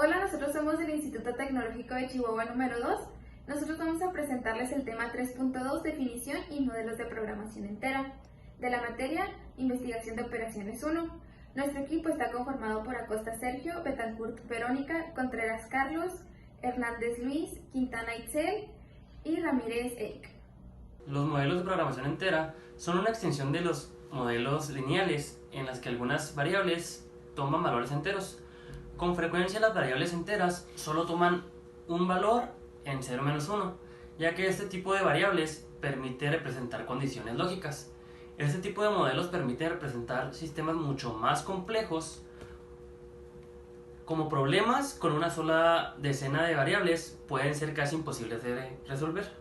Hola, nosotros somos del Instituto Tecnológico de Chihuahua número 2. Nosotros vamos a presentarles el tema 3.2, definición y modelos de programación entera, de la materia Investigación de Operaciones 1. Nuestro equipo está conformado por Acosta Sergio, Betancourt Verónica, Contreras Carlos, Hernández Luis, Quintana Itzel y Ramírez Eric. Los modelos de programación entera son una extensión de los modelos lineales en las que algunas variables toman valores enteros. Con frecuencia las variables enteras solo toman un valor en 0 menos 1, ya que este tipo de variables permite representar condiciones lógicas. Este tipo de modelos permite representar sistemas mucho más complejos, como problemas con una sola decena de variables pueden ser casi imposibles de resolver.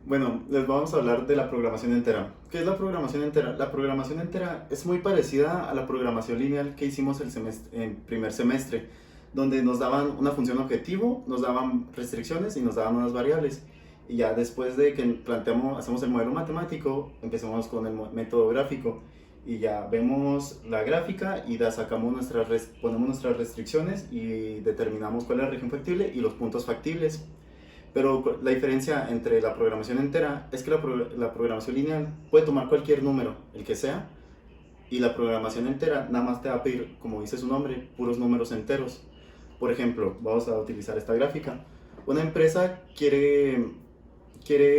Bueno, les vamos a hablar de la programación entera. ¿Qué es la programación entera? La programación entera es muy parecida a la programación lineal que hicimos en primer semestre, donde nos daban una función objetivo, nos daban restricciones y nos daban unas variables. Y ya después de que hacemos el modelo matemático, empezamos con el método gráfico. Y ya vemos la gráfica y ponemos nuestras restricciones y determinamos cuál es la región factible y los puntos factibles. Pero la diferencia entre la programación entera es que la programación lineal puede tomar cualquier número, el que sea, y la programación entera nada más te va a pedir, como dice su nombre, puros números enteros. Por ejemplo, vamos a utilizar esta gráfica. Una empresa quiere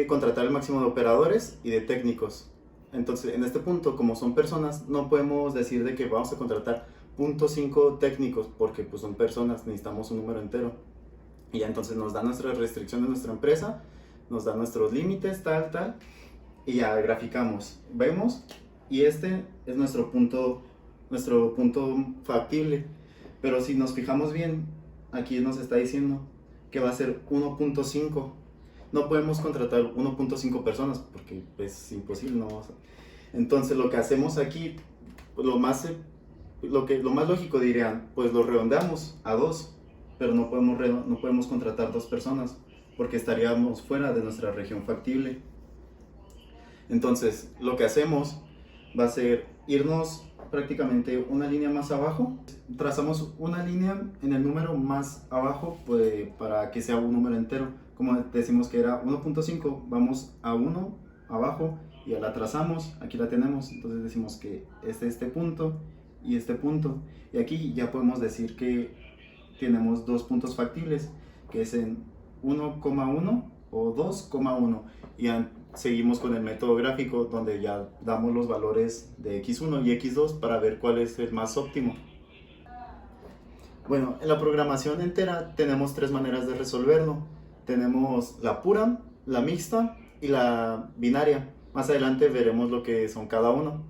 contratar el máximo de operadores y de técnicos. Entonces, en este punto, como son personas, no podemos decir de que vamos a contratar 0.5 técnicos, porque pues son personas, necesitamos un número entero. Y ya entonces nos da nuestras restricciones de nuestra empresa, nos da nuestros límites, tal, y ya graficamos. Vemos, y este es nuestro punto factible. Pero si nos fijamos bien, aquí nos está diciendo que va a ser 1.5. No podemos contratar 1.5 personas porque es imposible, no. Entonces lo que hacemos aquí, lo más lógico dirían, pues lo redondeamos a 2. Pero no podemos contratar 2 personas porque estaríamos fuera de nuestra región factible. Entonces, lo que hacemos va a ser irnos prácticamente una línea más abajo. Trazamos una línea en el número más abajo pues, para que sea un número entero. Como decimos que era 1.5, vamos a 1 abajo y la trazamos. Aquí la tenemos, entonces decimos que es este punto y este punto. Y aquí ya podemos decir que tenemos 2 puntos factibles, que es en 1,1 o 2,1. Y seguimos con el método gráfico, donde ya damos los valores de x1 y x2 para ver cuál es el más óptimo. Bueno, en la programación entera tenemos 3 maneras de resolverlo. Tenemos la pura, la mixta y la binaria. Más adelante veremos lo que son cada uno.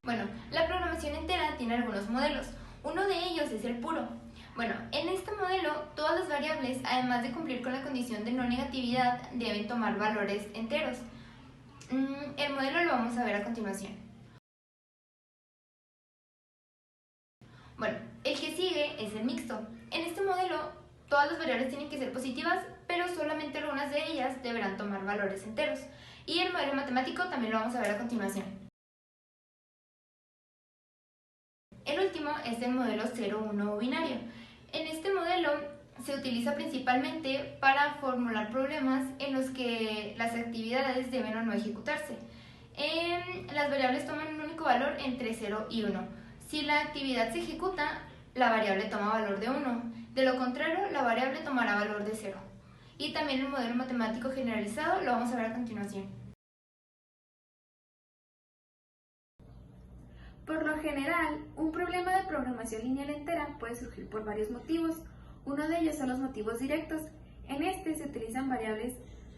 Bueno, la programación entera tiene algunos modelos. Uno de ellos es el puro. Bueno, en este modelo, todas las variables, además de cumplir con la condición de no negatividad, deben tomar valores enteros. El modelo lo vamos a ver a continuación. Bueno, el que sigue es el mixto. En este modelo, todas las variables tienen que ser positivas, pero solamente algunas de ellas deberán tomar valores enteros. Y el modelo matemático también lo vamos a ver a continuación. El último es el modelo 0-1 o binario. En este modelo se utiliza principalmente para formular problemas en los que las actividades deben o no ejecutarse. Las variables toman un único valor entre 0 y 1. Si la actividad se ejecuta, la variable toma valor de 1. De lo contrario, la variable tomará valor de 0. Y también el modelo matemático generalizado lo vamos a ver a continuación. Por lo general, un problema de programación lineal entera puede surgir por varios motivos. Uno de ellos son los motivos directos. En este se utilizan variables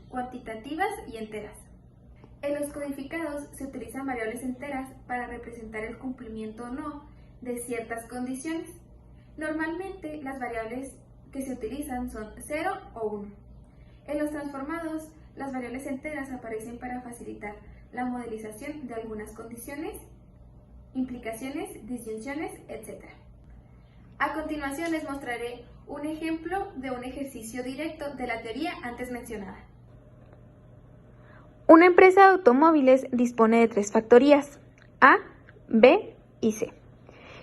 cuantitativas y enteras. En los codificados se utilizan variables enteras para representar el cumplimiento o no de ciertas condiciones. Normalmente las variables que se utilizan son 0 o 1. En los transformados, las variables enteras aparecen para facilitar la modelización de algunas condiciones, implicaciones, disyunciones, etc. A continuación les mostraré un ejemplo de un ejercicio directo de la teoría antes mencionada. Una empresa de automóviles dispone de 3 factorías, A, B y C,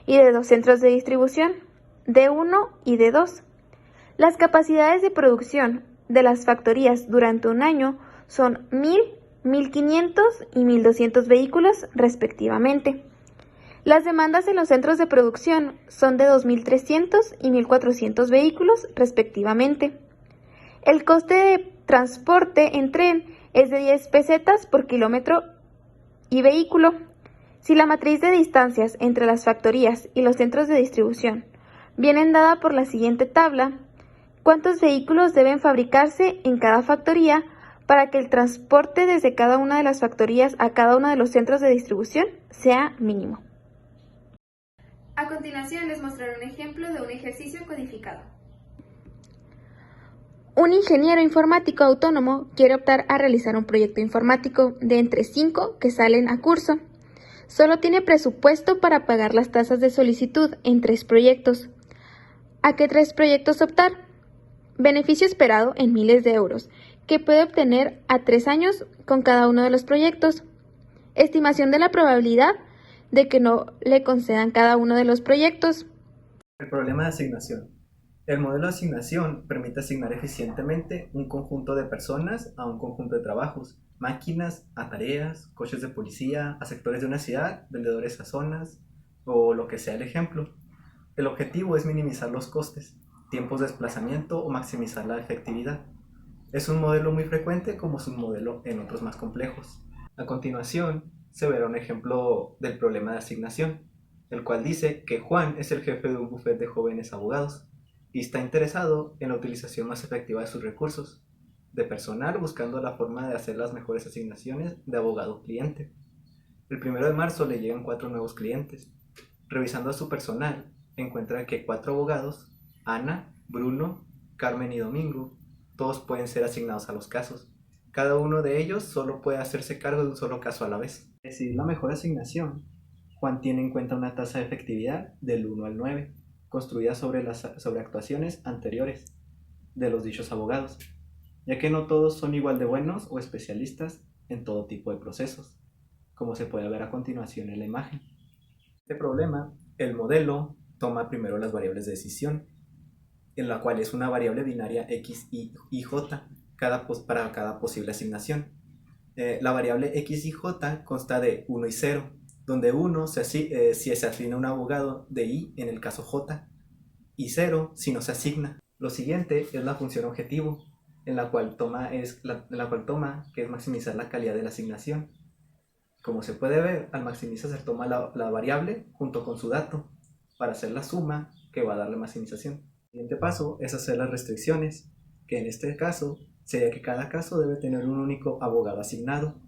y de 2 centros de distribución, D1 y D2. Las capacidades de producción de las factorías durante un año son 1000, 1500 y 1200 vehículos respectivamente. Las demandas en los centros de producción son de 2300 y 1400 vehículos respectivamente. El coste de transporte en tren es de 10 pesetas por kilómetro y vehículo. Si la matriz de distancias entre las factorías y los centros de distribución vienen dada por la siguiente tabla, ¿cuántos vehículos deben fabricarse en cada factoría para que el transporte desde cada una de las factorías a cada uno de los centros de distribución sea mínimo? A continuación les mostraré un ejemplo de un ejercicio codificado. Un ingeniero informático autónomo quiere optar a realizar un proyecto informático de entre 5 que salen a curso. Solo tiene presupuesto para pagar las tasas de solicitud en 3 proyectos. ¿A qué 3 proyectos optar? Beneficio esperado en miles de euros, que puede obtener a 3 años con cada uno de los proyectos. Estimación de la probabilidad de que no le concedan cada uno de los proyectos. El problema de asignación. El modelo de asignación permite asignar eficientemente un conjunto de personas a un conjunto de trabajos, máquinas a tareas, coches de policía a sectores de una ciudad, vendedores a zonas o lo que sea el ejemplo. El objetivo es minimizar los costes, tiempos de desplazamiento o maximizar la efectividad. Es un modelo muy frecuente como es un modelo en otros más complejos. A continuación se verá un ejemplo del problema de asignación, el cual dice que Juan es el jefe de un bufete de jóvenes abogados y está interesado en la utilización más efectiva de sus recursos, de personal buscando la forma de hacer las mejores asignaciones de abogado-cliente. El 1 de marzo le llegan 4 nuevos clientes. Revisando a su personal, encuentra que 4 abogados, Ana, Bruno, Carmen y Domingo, todos pueden ser asignados a los casos. Cada uno de ellos solo puede hacerse cargo de un solo caso a la vez. Para decidir la mejor asignación, Juan tiene en cuenta una tasa de efectividad del 1 al 9, construida sobre actuaciones anteriores de los dichos abogados, ya que no todos son igual de buenos o especialistas en todo tipo de procesos, como se puede ver a continuación en la imagen. Este problema, el modelo toma primero las variables de decisión, en la cual es una variable binaria x, y j para cada posible asignación. La variable x y j consta de 1 y 0, donde 1 si se asigna un abogado de I en el caso J, y 0 si no se asigna. Lo siguiente es la función objetivo, en la cual toma que es maximizar la calidad de la asignación. Como se puede ver, al maximizar se toma la variable junto con su dato para hacer la suma que va a dar la maximización. El siguiente paso es hacer las restricciones, que en este caso sería que cada caso debe tener un único abogado asignado.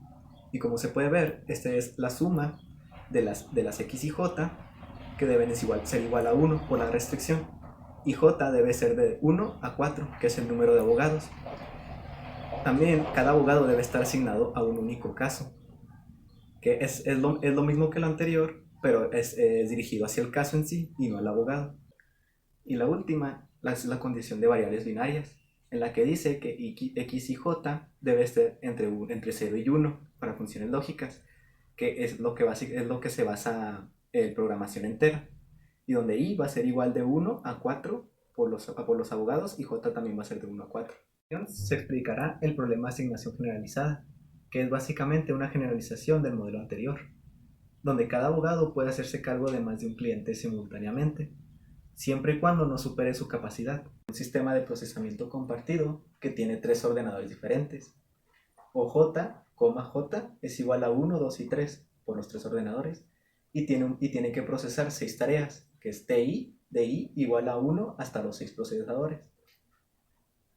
Y como se puede ver, esta es la suma de las x y j, que deben ser igual a 1 por la restricción, y j debe ser de 1 a 4, que es el número de abogados. También cada abogado debe estar asignado a un único caso, que es lo mismo que lo anterior, pero es dirigido hacia el caso en sí y no al abogado. Y la última es la condición de variables binarias, en la que dice que x y j debe ser entre 0 y 1 para funciones lógicas, que es lo que se basa en programación entera, y donde i va a ser igual de 1 a 4 por los abogados y j también va a ser de 1 a 4. Se explicará el problema de asignación generalizada, que es básicamente una generalización del modelo anterior, donde cada abogado puede hacerse cargo de más de un cliente simultáneamente, siempre y cuando no supere su capacidad. Un sistema de procesamiento compartido que tiene 3 ordenadores diferentes. OJ, J es igual a 1, 2 y 3 por los 3 ordenadores y tiene que procesar 6 tareas, que es TI de I igual a 1 hasta los 6 procesadores.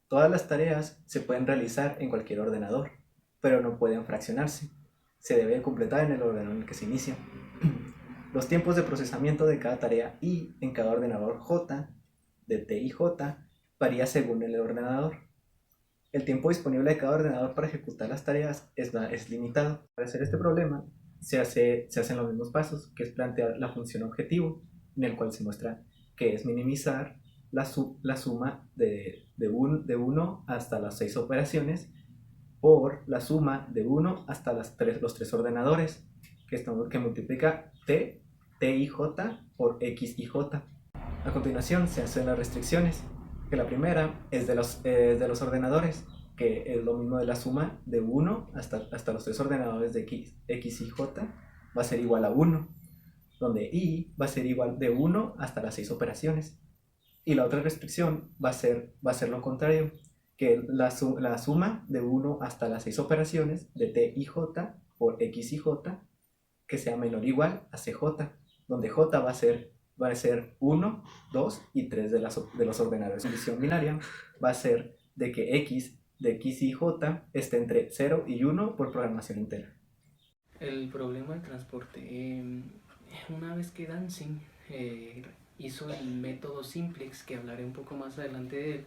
Todas las tareas se pueden realizar en cualquier ordenador, pero no pueden fraccionarse. Se debe completar en el ordenador en el que se inicia. Los tiempos de procesamiento de cada tarea I en cada ordenador J, de T y J, varía según el ordenador. El tiempo disponible de cada ordenador para ejecutar las tareas es limitado. Para hacer este problema se hacen los mismos pasos, que es plantear la función objetivo, en el cual se muestra que es minimizar la suma de 1 hasta las 6 operaciones por la suma de 1 hasta los 3 ordenadores, que multiplica T y J por X y J. A continuación se hacen las restricciones, que la primera es de los ordenadores, que es lo mismo de la suma de 1 hasta los tres ordenadores de x y j va a ser igual a 1, donde i va a ser igual de 1 hasta las 6 operaciones. Y la otra restricción va a ser lo contrario, que la suma de 1 hasta las 6 operaciones de t y j por x y j, que sea menor o igual a cj, donde j va a ser 1, 2 y 3 de los ordenadores. La solución binaria va a ser de que x de x y j esté entre 0 y 1 por programación entera. El problema del transporte. Una vez que Danzig hizo el método simplex, que hablaré un poco más adelante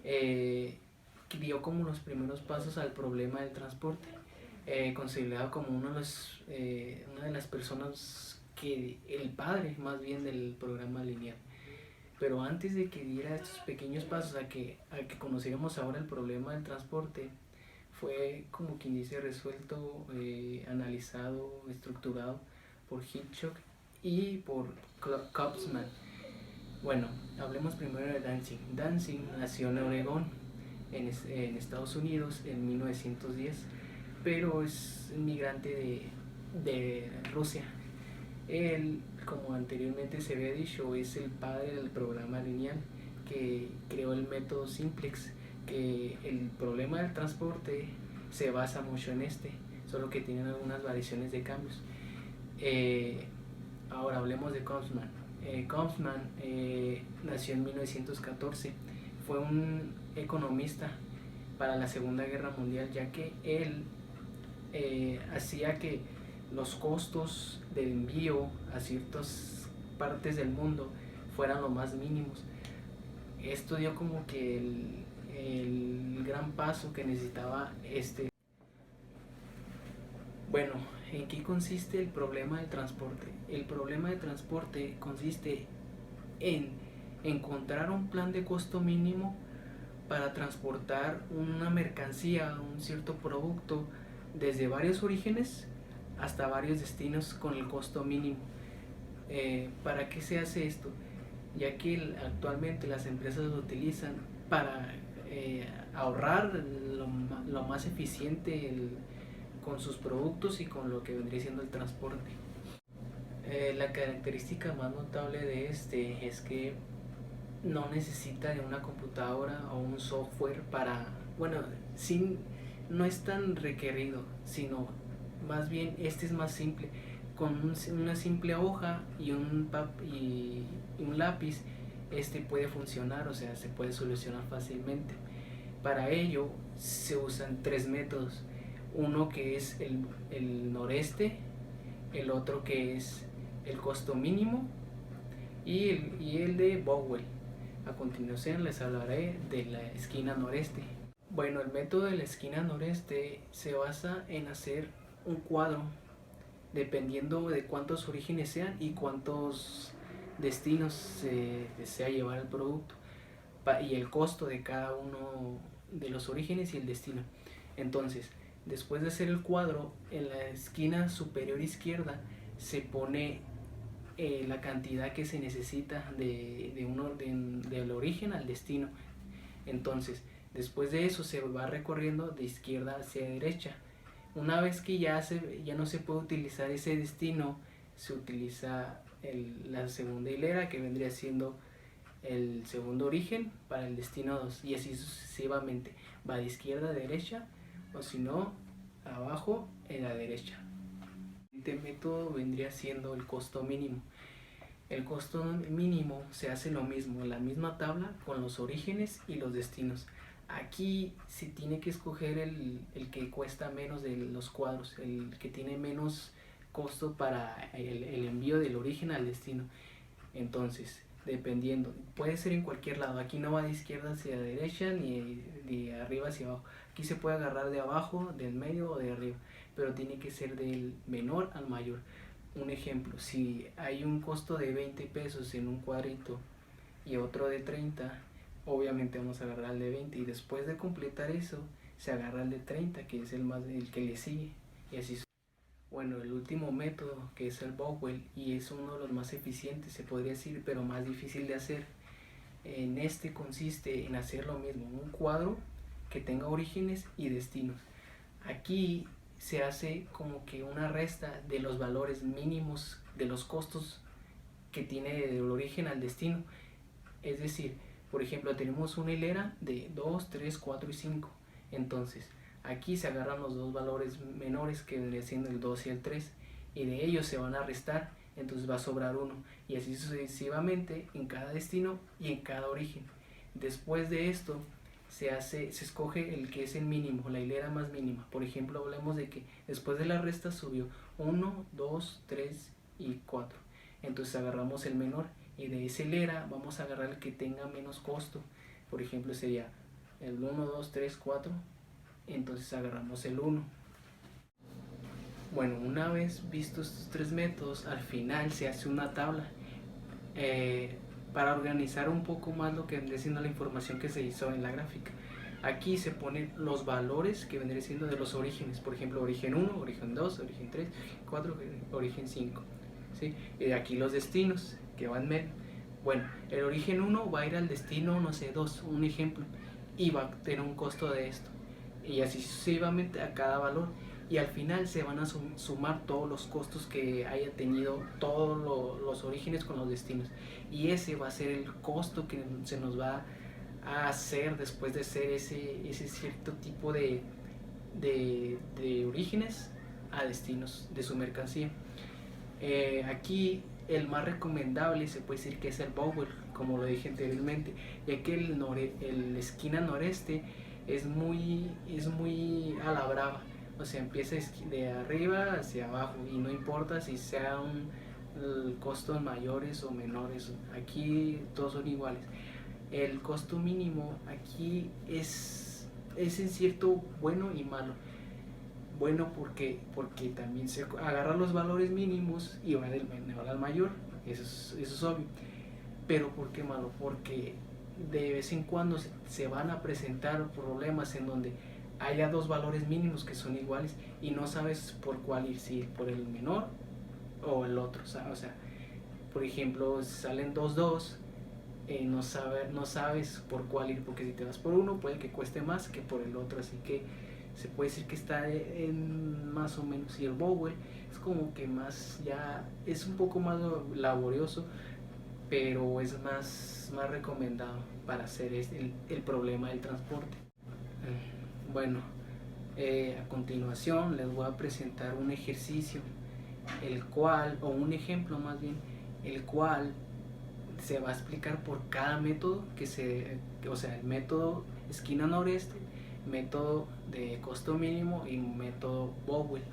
de él, dio como los primeros pasos al problema del transporte, considerado como una de las personas el padre más bien del programa lineal. Pero antes de que diera estos pequeños pasos a que conociéramos ahora el problema del transporte, fue como quien dice resuelto, analizado, estructurado por Hitchcock y por Kopsman. Bueno, hablemos primero de Danzig. Danzig nació en Oregón, en Estados Unidos, en 1910, pero es inmigrante de Rusia. Él, como anteriormente se había dicho, es el padre del programa lineal, que creó el método simplex, que el problema del transporte se basa mucho en solo que tienen algunas variaciones de cambios. Ahora hablemos de Kopsman. Kopsman nació en 1914, fue un economista para la Segunda Guerra Mundial, ya que él hacía que los costos del envío a ciertas partes del mundo fueran lo más mínimos. Esto dio como que el gran paso que necesitaba Bueno, ¿en qué consiste el problema del transporte? El problema del transporte consiste en encontrar un plan de costo mínimo para transportar una mercancía, un cierto producto, desde varios orígenes hasta varios destinos con el costo mínimo. ¿Para qué se hace esto? Ya que actualmente las empresas lo utilizan para ahorrar lo más eficiente con sus productos y con lo que vendría siendo el transporte. La característica más notable de es que no necesita de una computadora o un software no es tan requerido, sino más bien es más simple. Con una simple hoja y un lápiz puede funcionar, o sea, se puede solucionar fácilmente. Para ello se usan 3 métodos: uno que es el noreste, el otro que es el costo mínimo y el de Bowell. A continuación les hablaré de la esquina noreste. Bueno, el método de la esquina noreste se basa en hacer un cuadro dependiendo de cuántos orígenes sean y cuántos destinos se desea llevar el producto y el costo de cada uno de los orígenes y el destino. Entonces, después de hacer el cuadro, en la esquina superior izquierda se pone la cantidad que se necesita del origen al destino. Entonces, después de eso se va recorriendo de izquierda hacia derecha. Una vez que ya no se puede utilizar ese destino, se utiliza la segunda hilera, que vendría siendo el segundo origen para el destino 2, y así sucesivamente. Va de izquierda a derecha, o si no, abajo en la derecha. Este método vendría siendo el costo mínimo. El costo mínimo se hace lo mismo, la misma tabla con los orígenes y los destinos. Aquí se tiene que escoger el que cuesta menos de los cuadros, el que tiene menos costo para el envío del origen al destino. Entonces, dependiendo, puede ser en cualquier lado. Aquí no va de izquierda hacia derecha ni de arriba hacia abajo. Aquí se puede agarrar de abajo, del medio o de arriba, pero tiene que ser del menor al mayor. Un ejemplo, si hay un costo de 20 pesos en un cuadrito y otro de 30, obviamente vamos a agarrar el de 20, y después de completar eso se agarra el de 30, que es el que le sigue, y así. Bueno, el último método, que es el Bowell, y es uno de los más eficientes, se podría decir, pero más difícil de hacer. En este consiste en hacer lo mismo, un cuadro que tenga orígenes y destinos. Aquí se hace como que una resta de los valores mínimos de los costos que tiene del origen al destino. Es decir, por ejemplo, tenemos una hilera de 2, 3, 4 y 5. Entonces, aquí se agarran los dos valores menores, que vendría siendo el 2 y el 3, y de ellos se van a restar, entonces va a sobrar 1, y así sucesivamente en cada destino y en cada origen. Después de esto, se escoge el que es el mínimo, la hilera más mínima. Por ejemplo, hablemos de que después de la resta subió 1, 2, 3 y 4. Entonces agarramos el menor, y de esa hilera vamos a agarrar el que tenga menos costo. Por ejemplo, sería el 1, 2, 3, 4. Entonces agarramos el 1. Bueno, una vez vistos estos tres métodos, al final se hace una tabla para organizar un poco más lo que vendría siendo la información que se hizo en la gráfica. Aquí se ponen los valores que vendría siendo de los orígenes, por ejemplo, origen 1, origen 2, origen 3, 4, origen 5, ¿sí? Y aquí los destinos que van medio. Bueno, el origen 1 va a ir al destino, no sé, 2, un ejemplo, y va a tener un costo de esto, y así sucesivamente a cada valor, y al final se van a sumar todos los costos que haya tenido todos los orígenes con los destinos, y ese va a ser el costo que se nos va a hacer después de hacer ese cierto tipo de orígenes a destinos de su mercancía. Aquí el más recomendable se puede decir que es el Bowell, como lo dije anteriormente, ya que el esquina noreste es muy a la brava, o sea, empieza de arriba hacia abajo y no importa si sean costos mayores o menores, aquí todos son iguales. El costo mínimo aquí es en cierto bueno y malo. Bueno, porque también se agarra los valores mínimos y va del menor al mayor, eso es obvio. Pero ¿por qué malo? Porque de vez en cuando se van a presentar problemas en donde haya dos valores mínimos que son iguales y no sabes por cuál ir, si por el menor o el otro. O sea, por ejemplo, salen 2, 2, no sabes por cuál ir, porque si te vas por uno puede que cueste más que por el otro, así que se puede decir que está en más o menos. Y el Bowell es como que más, ya es un poco más laborioso, pero es más recomendado para hacer el problema del transporte. Bueno, a continuación les voy a presentar un ejercicio, el cual, o un ejemplo más bien, el cual se va a explicar por cada método o sea, el método esquina noreste, método de costo mínimo y método Bowell.